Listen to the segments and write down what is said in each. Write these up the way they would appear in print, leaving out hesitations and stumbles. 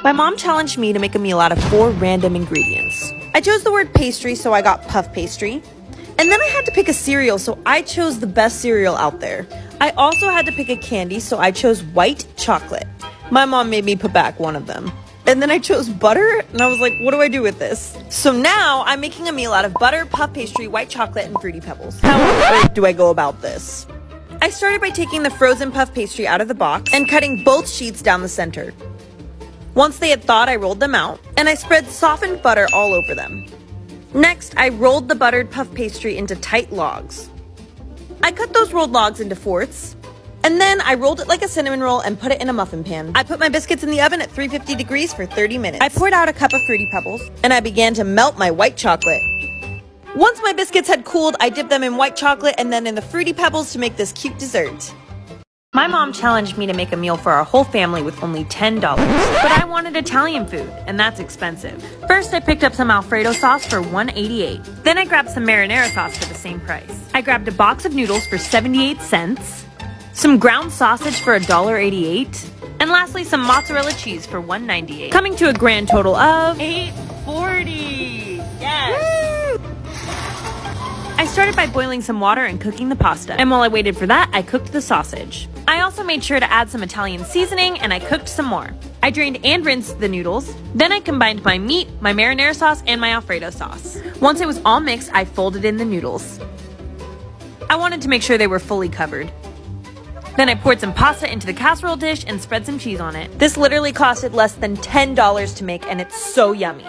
My mom challenged me to make a meal out of 4 random ingredients. I chose the word pastry, so I got puff pastry. And then I had to pick a cereal, so I chose the best cereal out there. I also had to pick a candy, so I chose white chocolate. My mom made me put back one of them. And then I chose butter, and I was like, what do I do with this? So now I'm making a meal out of butter, puff pastry, white chocolate, and Fruity Pebbles. How on earth do I go about this? I started by taking the frozen puff pastry out of the box and cutting both sheets down the center. Once they had thawed, I rolled them out, and I spread softened butter all over them. Next, I rolled the buttered puff pastry into tight logs. I cut those rolled logs into fourths, and then I rolled it like a cinnamon roll and put it in a muffin pan. I put my biscuits in the oven at 350 degrees for 30 minutes. I poured out a cup of Fruity Pebbles, and I began to melt my white chocolate. Once my biscuits had cooled, I dipped them in white chocolate and then in the Fruity Pebbles to make this cute dessert. My mom challenged me to make a meal for our whole family with only $10, but I wanted Italian food, and that's expensive. First, I picked up some Alfredo sauce for $1.88. Then I grabbed some marinara sauce for the same price. I grabbed a box of noodles for 78 cents, some ground sausage for $1.88, and lastly, some mozzarella cheese for $1.98, coming to a grand total of $8.40. Yes! I started by boiling some water and cooking the pasta, and while I waited for that, I cooked the sausage. I also made sure to add some Italian seasoning, and I cooked some more. I drained and rinsed the noodles. Then I combined my meat, my marinara sauce, and my Alfredo sauce. Once it was all mixed, I folded in the noodles. I wanted to make sure they were fully covered. Then I poured some pasta into the casserole dish and spread some cheese on it. This literally costed less than $10 to make, and it's so yummy.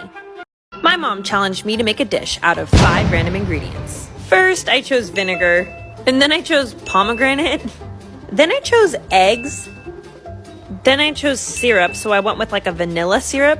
My mom challenged me to make a dish out of 5 random ingredients. First, I chose vinegar, and then I chose pomegranate, then I chose eggs, then I chose syrup, so I went with like a vanilla syrup,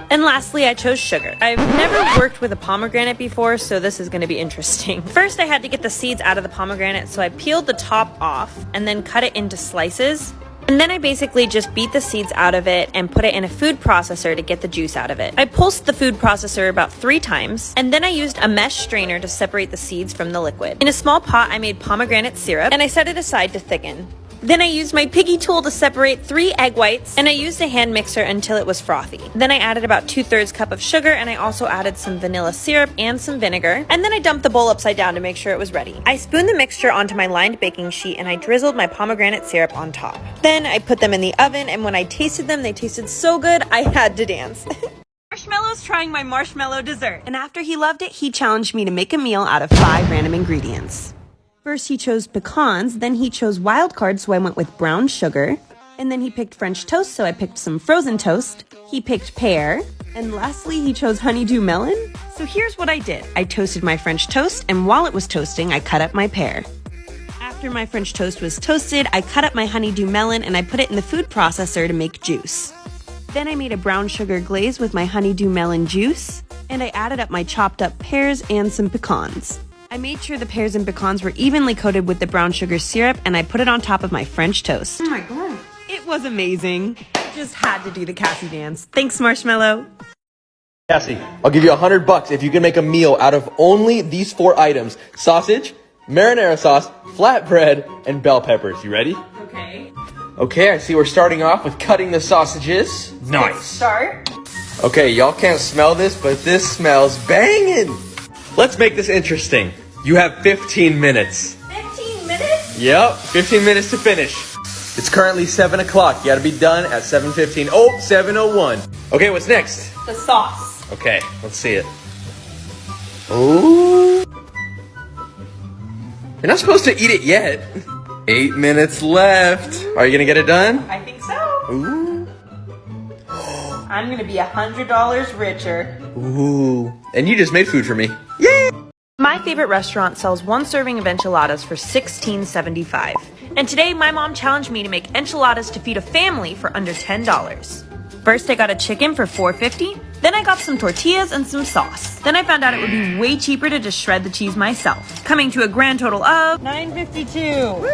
and lastly, I chose sugar. I've never worked with a pomegranate before, so this is going to be interesting. First, I had to get the seeds out of the pomegranate, so I peeled the top off and then cut it into slices. And then I basically just beat the seeds out of it and put it in a food processor to get the juice out of it. I pulsed the food processor about 3 times, and then I used a mesh strainer to separate the seeds from the liquid. In a small pot, I made pomegranate syrup, and I set it aside to thicken. Then I used my piggy tool to separate 3 egg whites, and I used a hand mixer until it was frothy. Then I added about 2/3 cup of sugar, and I also added some vanilla syrup and some vinegar. And then I dumped the bowl upside down to make sure it was ready. I spooned the mixture onto my lined baking sheet, and I drizzled my pomegranate syrup on top. Then I put them in the oven, and when I tasted them, they tasted so good, I had to dance. Marshmallow's trying my marshmallow dessert, and after he loved it, he challenged me to make a meal out of 5 random ingredients. First, he chose pecans, then he chose wild cards, so I went with brown sugar. And then he picked French toast, so I picked some frozen toast. He picked pear. And lastly, he chose honeydew melon. So here's what I did. I toasted my French toast, and while it was toasting, I cut up my pear. After my French toast was toasted, I cut up my honeydew melon, and I put it in the food processor to make juice. Then I made a brown sugar glaze with my honeydew melon juice, and I added up my chopped up pears and some pecans. I made sure the pears and pecans were evenly coated with the brown sugar syrup, and I put it on top of my French toast. Oh my god. It was amazing. Just had to do the Cassie dance. Thanks, Marshmallow. Cassie, I'll give you $100 if you can make a meal out of only these 4 items: sausage, marinara sauce, flatbread, and bell peppers. You ready? Okay. Okay, I see we're starting off with cutting the sausages. Nice. Start. Okay, y'all can't smell this, but this smells banging. Let's make this interesting. You have 15 minutes. 15 minutes? Yep, 15 minutes to finish. It's currently 7 o'clock. You gotta be done at 7:15. Oh, 7:01. Okay, what's next? The sauce. Okay, let's see it. Ooh. You're not supposed to eat it yet. 8 minutes left. Are you gonna get it done? I think so. Ooh. I'm gonna be $100 richer. Ooh. And you just made food for me. Yay! My favorite restaurant sells 1 serving of enchiladas for $16.75. And today, my mom challenged me to make enchiladas to feed a family for under $10. First, I got a chicken for $4.50. Then I got some tortillas and some sauce. Then I found out it would be way cheaper to just shred the cheese myself, coming to a grand total of $9.52. Woo!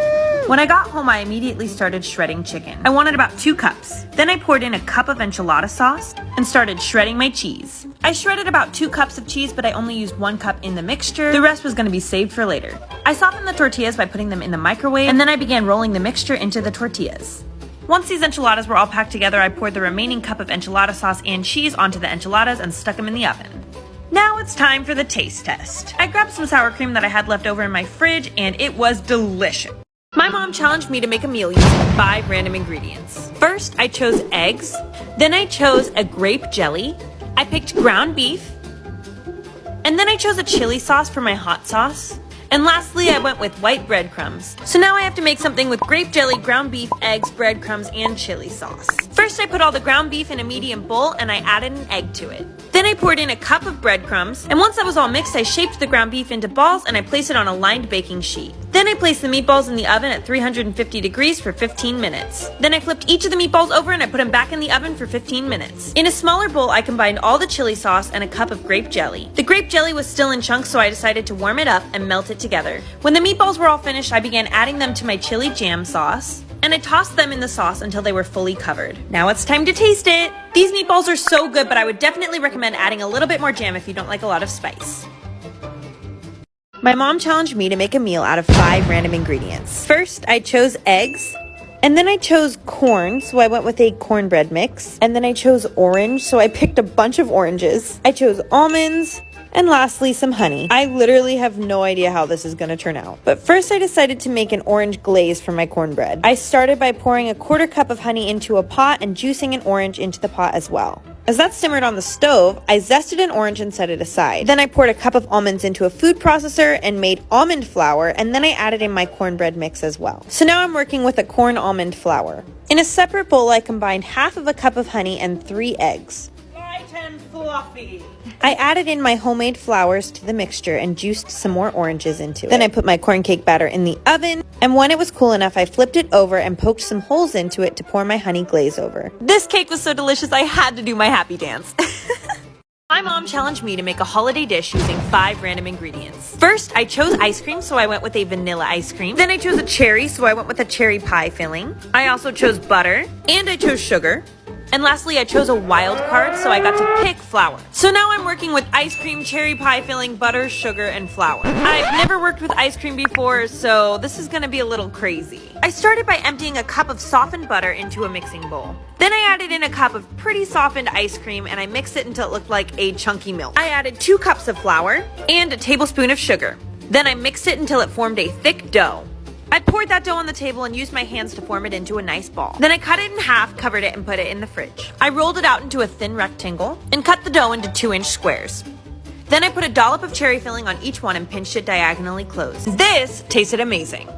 When I got home, I immediately started shredding chicken. I wanted about 2 cups. Then I poured in a cup of enchilada sauce and started shredding my cheese. I shredded about 2 cups of cheese, but I only used 1 cup in the mixture. The rest was going to be saved for later. I softened the tortillas by putting them in the microwave, and then I began rolling the mixture into the tortillas. Once these enchiladas were all packed together, I poured the remaining cup of enchilada sauce and cheese onto the enchiladas and stuck them in the oven. Now it's time for the taste test. I grabbed some sour cream that I had left over in my fridge and it was delicious. My mom challenged me to make a meal using 5 random ingredients. First, I chose eggs. Then I chose a grape jelly. I picked ground beef. And then I chose a chili sauce for my hot sauce. And lastly, I went with white breadcrumbs. So now I have to make something with grape jelly, ground beef, eggs, breadcrumbs, and chili sauce. First, I put all the ground beef in a medium bowl and I added an egg to it. Then I poured in a cup of breadcrumbs, and once that was all mixed, I shaped the ground beef into balls and I placed it on a lined baking sheet. Then I placed the meatballs in the oven at 350 degrees for 15 minutes. Then I flipped each of the meatballs over and I put them back in the oven for 15 minutes. In a smaller bowl, I combined all the chili sauce and a cup of grape jelly. The grape jelly was still in chunks, so I decided to warm it up and melt it together. When the meatballs were all finished, I began adding them to my chili jam sauce, and I tossed them in the sauce until they were fully covered. Now it's time to taste it. These meatballs are so good, but I would definitely recommend adding a little bit more jam if you don't like a lot of spice. My mom challenged me to make a meal out of 5 random ingredients. First, I chose eggs. And then I chose corn, so I went with a cornbread mix. And then I chose orange, so I picked a bunch of oranges. I chose almonds. And lastly, some honey. I literally have no idea how this is going to turn out. But first I decided to make an orange glaze for my cornbread. I started by pouring a 1/4 cup of honey into a pot and juicing an orange into the pot as well. As that simmered on the stove, I zested an orange and set it aside. Then I poured a cup of almonds into a food processor and made almond flour, and then I added in my cornbread mix as well. So now I'm working with a corn almond flour. In a separate bowl, I combined 1/2 cup of honey and 3 eggs. Light and fluffy. I added in my homemade flours to the mixture and juiced some more oranges into it. Then I put my corn cake batter in the oven, and when it was cool enough, I flipped it over and poked some holes into it to pour my honey glaze over. This cake was so delicious, I had to do my happy dance. My mom challenged me to make a holiday dish using 5 random ingredients. First, I chose ice cream, so I went with a vanilla ice cream. Then I chose a cherry, so I went with a cherry pie filling. I also chose butter, and I chose sugar. And lastly, I chose a wild card, so I got to pick flour. So now I'm working with ice cream, cherry pie filling, butter, sugar, and flour. I've never worked with ice cream before, so this is gonna be a little crazy. I started by emptying a cup of softened butter into a mixing bowl. Then I added in a cup of pretty softened ice cream and I mixed it until it looked like a chunky milk. I added 2 cups of flour and a tablespoon of sugar. Then I mixed it until it formed a thick dough. I poured that dough on the table and used my hands to form it into a nice ball. Then I cut it in half, covered it, and put it in the fridge. I rolled it out into a thin rectangle and cut the dough into 2-inch squares. Then I put a dollop of cherry filling on each one and pinched it diagonally closed. This tasted amazing.